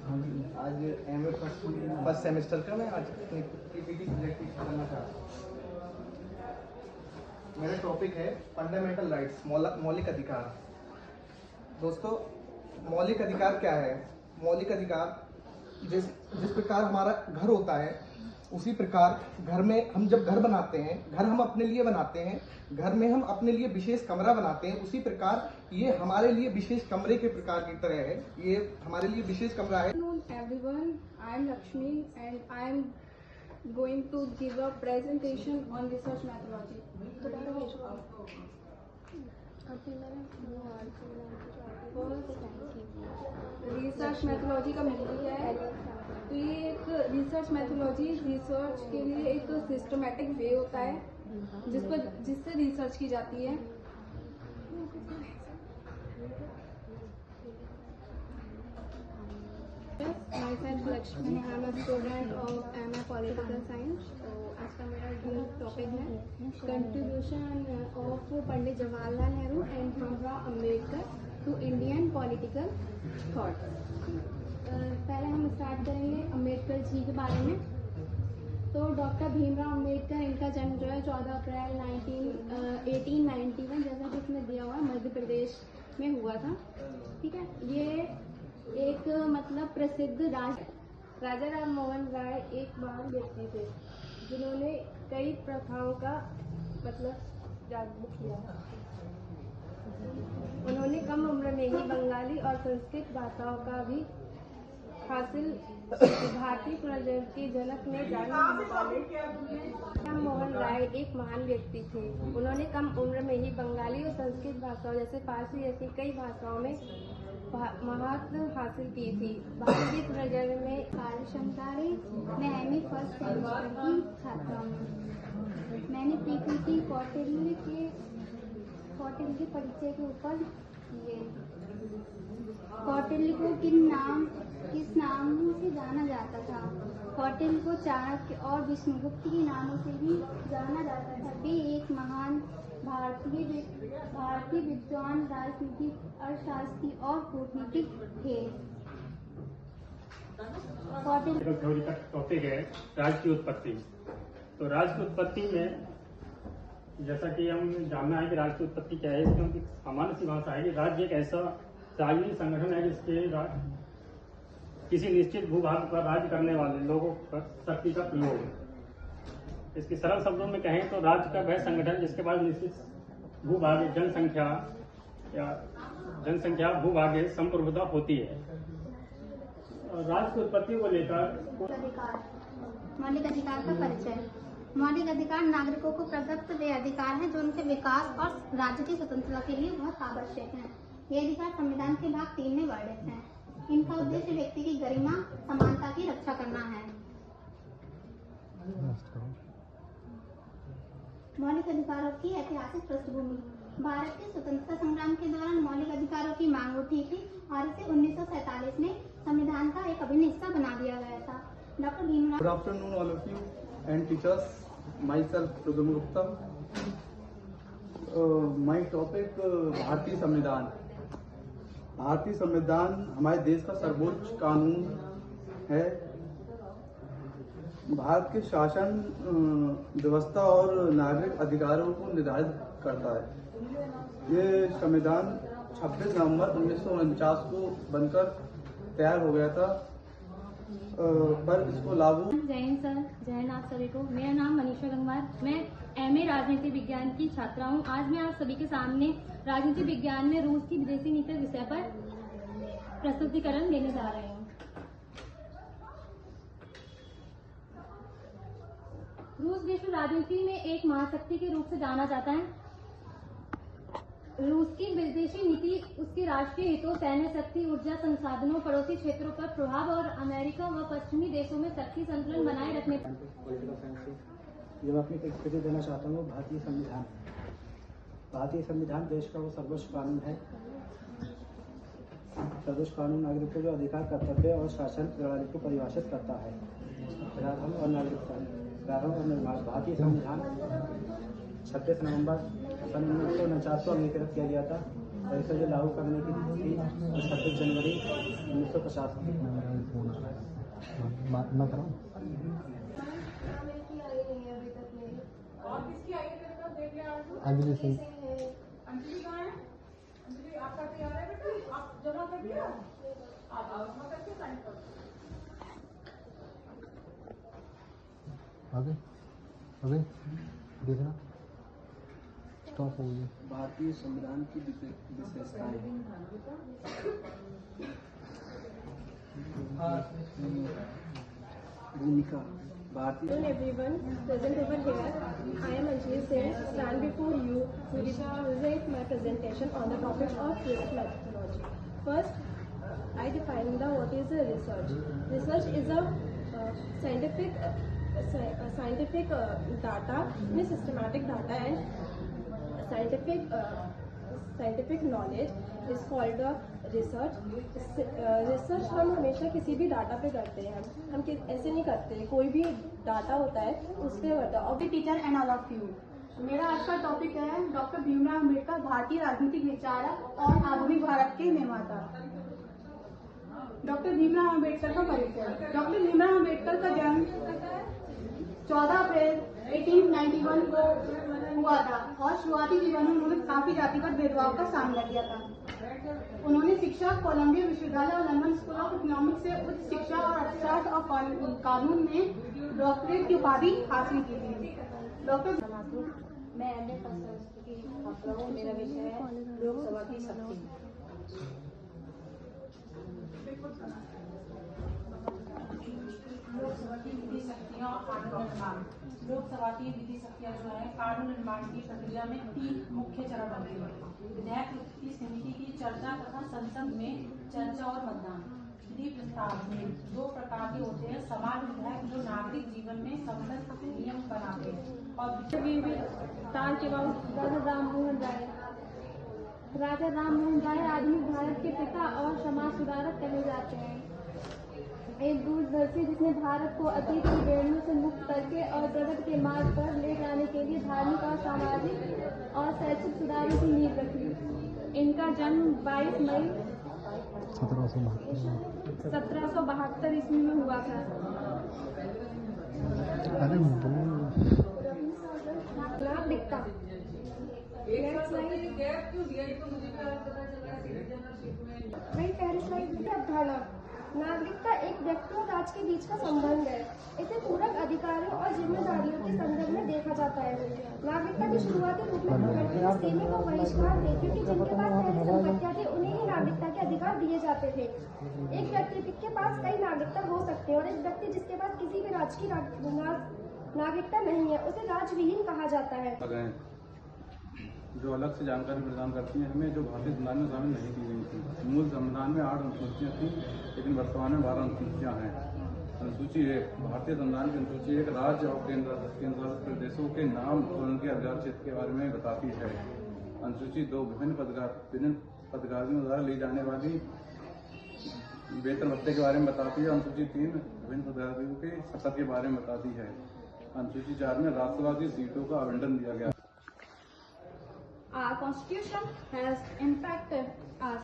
आज MA first semester का मैं आज अपनी पीपीटी प्रोजेक्ट करना चाहता हूँ। मेरा टॉपिक है फंडामेंटल राइट्स, मौलिक अधिकार। दोस्तों, मौलिक अधिकार क्या है? मौलिक अधिकार जिस प्रकार हमारा घर होता है उसी प्रकार घर में हम जब घर बनाते हैं, घर हम अपने लिए बनाते हैं, घर में हम अपने लिए विशेष कमरा बनाते हैं, उसी प्रकार ये हमारे लिए विशेष कमरे के प्रकार की तरह है। ये हमारे लिए विशेष कमरा है। Everyone, I am Lakshmi and I am going to give a presentation on research methodology. Research methodology का मतलब क्या है? तो ये एक रिसर्च मेथोडोलॉजी रिसर्च के लिए एक सिस्टमैटिक वे होता है जिससे रिसर्च की जाती है। Myself Lakshmi, I am a student of MA Political Science। तो आज का मेरा टॉपिक है contribution of Pandit Jawaharlal Nehru and Bhimrao Ambedkar to Indian political thought. पहले हम स्टार्ट करेंगे अम्बेडकर जी के बारे में। तो डॉक्टर भीमराव अम्बेडकर, इनका जन्म जो है 14 अप्रैल 1891 जैसा कि इसमें दिया हुआ मध्य प्रदेश में हुआ था। ठीक है, ये एक मतलब प्रसिद्ध राजा राम मोहन राय एक महान व्यक्ति थे जिन्होंने कई प्रथाओं का मतलब जागरूक किया। उन्होंने कम उम्र में ही बंगाली और संस्कृत भाषाओं का भी हासिल भारतीय पुनर्जन्म के जनक में जाने वाले राम मोहन राय एक महान व्यक्ति थे। उन्होंने कम उम्र में ही बंगाली और संस्कृत भाषाओं जैसे फारसी जैसी कई भाषाओं में महारत हासिल की थी। भारतीय पुनर्जन्म में कार्य क्षमता मैं एमए फर्स्ट सेमेस्टर की छात्रा हूँ। मैंने पीपीटी कौटिल्य के परिचय के ऊपर किए। कौटिल्य को किस नाम से जाना जाता था? कौटिल्य को चाणक्य और विष्णुगुप्त के नामों से भी जाना जाता था। वे एक महान भारतीय विद्वान, राजनीतिक, अर्थशास्त्री और कूटनीतिक थे। थ्योरी का टॉपिक है राज्य की उत्पत्ति। तो राज्य की उत्पत्ति में जैसा कि हम जानना है कि राज्य की उत्पत्ति क्या है, क्योंकि सामान्य सी भाषा है कि राज्य एक ऐसा राजनीतिक संगठन है जिसके किसी निश्चित भूभाग पर राज्य करने वाले लोगों पर शक्ति का प्रयोग। इसके सरल शब्दों में कहें तो राज्य का वह संगठन जिसके पास निश्चित भूभाग जनसंख्या भूभाग संप्रभुता होती है। राज्य की उत्पत्ति को लेकर मौलिक अधिकार का परिचय। मौलिक अधिकार नागरिकों को प्रदत्त वे अधिकार हैं जो उनके विकास और राज्य की स्वतंत्रता के लिए बहुत आवश्यक हैं। ये अधिकार संविधान के भाग 3 में वर्णित हैं। इनका उद्देश्य व्यक्ति की गरिमा, समानता की रक्षा करना है। मौलिक अधिकारों की ऐतिहासिक पृष्ठभूमि। भारत के स्वतंत्रता संग्राम के दौरान मौलिक अधिकारों की मांग उठी थी और इसे 1947 में संविधान का एक अभिन्न हिस्सा बना दिया गया था। Doctor Bhimrao. Good afternoon all of you and teachers, my self Rudra Gupta. My topic भारतीय संविधान। भारतीय संविधान हमारे देश का सर्वोच्च कानून है। भारत के शासन व्यवस्था और नागरिक अधिकारों को निर्धारित करता है। ये संविधान 26 नवंबर 1949 को बनकर तैयार हो गया था, पर इसको लागू। जय हिंद सर, जय हिंद आप सभी को। मेरा नाम मनीषा गंगवार, मैं एमए राजनीति विज्ञान की छात्रा हूँ। आज मैं आप सभी के सामने राजनीति विज्ञान में रूस की विदेशी नीति विषय पर प्रस्तुतिकरण देने जा रहे हैं। रूस विश्व राजनीति में एक महाशक्ति के रूप से जाना जाता है। रूस की विदेशी नीति उसके राष्ट्रीय हितों, सैन्य शक्ति, ऊर्जा संसाधनों, पड़ोसी क्षेत्रों पर प्रभाव और अमेरिका व पश्चिमी देशों में शक्ति संतुलन बनाए रखने पॉलिटिकल साइंस जो मैं अपनी प्रस्तुति देना चाहता हूँ भारतीय संविधान। भारतीय संविधान देश का वो सर्वोच्च कानून है। सर्वोच्च कानून नागरिकों के अधिकार, कर्तव्य और शासन प्रणाली को परिभाषित करता है। प्रारंभ और निर्माण। भारतीय संविधान 26 नवंबर सन 1949 को अंगीकृत किया गया था। परिषद लागू करने की तिथि 26 जनवरी 1950 की। अंजलि सिंह। अंजलि कहाँ है? अंजलि आपका तैयार है बेटा? आप जमा कर दिया? आप जमा करके साइन करो। आगे आगे देखना स्टॉप हो गया। भारतीय संविधान की विशेषताएं। भूमिका। भारतीय Hello everyone, present over here. I am Anjali Singh, stand before you to represent my presentation on the topic of risk methodology. First, I define what is a research. Research is a scientific data, systematic data and scientific knowledge is called a research. Research हम हमेशा किसी भी data पे करते हैं, हम ऐसे नहीं करते, कोई भी डाटा होता है उस पर करता है। Teacher and all of you, मेरा आज का टॉपिक है डॉक्टर भीमराव अम्बेडकर, भारतीय राजनीतिक विचारक और आधुनिक भारत के निर्माता। डॉक्टर भीमराव अम्बेडकर का परिचय। डॉक्टर भीमराव अम्बेडकर का जन्म 14 अप्रैल 1891 को हुआ था और शुरुआती जीवन में उन्होंने काफी जातिगत भेदभाव का सामना किया था। उन्होंने शिक्षा कोलंबिया विश्वविद्यालय और लंदन स्कूल ऑफ इकोनॉमिक्स से उच्च शिक्षा और अर्थशास्त्र और कानून में डॉक्टरेट की उपाधि हासिल की थी। डॉक्टर मैं एमए की छात्रा हूँ। मेरा विषय है लोकसभा की शक्ति। लोकसभा की विधि शक्तियाँ और कानून निर्माण। लोकसभा की विधि शक्तियाँ जो है कानून निर्माण की प्रक्रिया में 3 मुख्य चरण होते हैं। विधेयक की समिति की चर्चा तथा संसद में चर्चा और मतदान। विधि प्रस्ताव में 2 प्रकार के होते हैं। समान विधेयक जो नागरिक जीवन में सम्मिलित नियम बनाते हैं और राजा राम मोहन राय आधुनिक भारत के पिता और समाज सुधारक कहे जाते हैं। एक दूरदर्शी जिसने भारत को अतीत की बेड़ियों से मुक्त करके और प्रगति के मार्ग पर ले जाने के लिए धार्मिक और सामाजिक और शैक्षिक सुधारों की नींव रखी। इनका जन्म 22 मई 1772 ईस्वी में हुआ था। नागरिकता। अवधारणा। नागरिकता एक व्यक्ति और राज्य के बीच का संबंध है। इसे पूरक अधिकारों और जिम्मेदारियों के संदर्भ में देखा जाता है। नागरिकता की शुरुआती रूप में सैनिक को बहिष्कार थे, क्योंकि जिनके पास पहले संपत्तियां थी उन्हें ही नागरिकता के अधिकार दिए जाते थे। एक व्यक्ति के पास कई नागरिकता हो सकते हैं और एक व्यक्ति जिसके पास किसी भी राज्य की नागरिकता नहीं है उसे राज्यविहीन कहा जाता है। जो अलग से जानकारी प्रदान करती हैं हमें, जो भारतीय संविधान में शामिल नहीं की गई थी। मूल संविधान में 8 अनुसूचियाँ थी, लेकिन वर्तमान में 12 अनुसूचियाँ हैं। अनुसूची 1 भारतीय संविधान की अनुसूची 1 राज्य और केंद्र शासित प्रदेशों के नाम और उनके अधिकार क्षेत्र के बारे में बताती है। अनुसूची 2 विभिन्न पदकारियों द्वारा ली जाने वाली वेतन भत्ते के बारे में बताती है। अनुसूची 3 विभिन्न पदकारियों के शपथ के बारे में बताती है। अनुसूची 4 में राज्यसभा की सीटों का आवंटन दिया गया। Our constitution has impacted us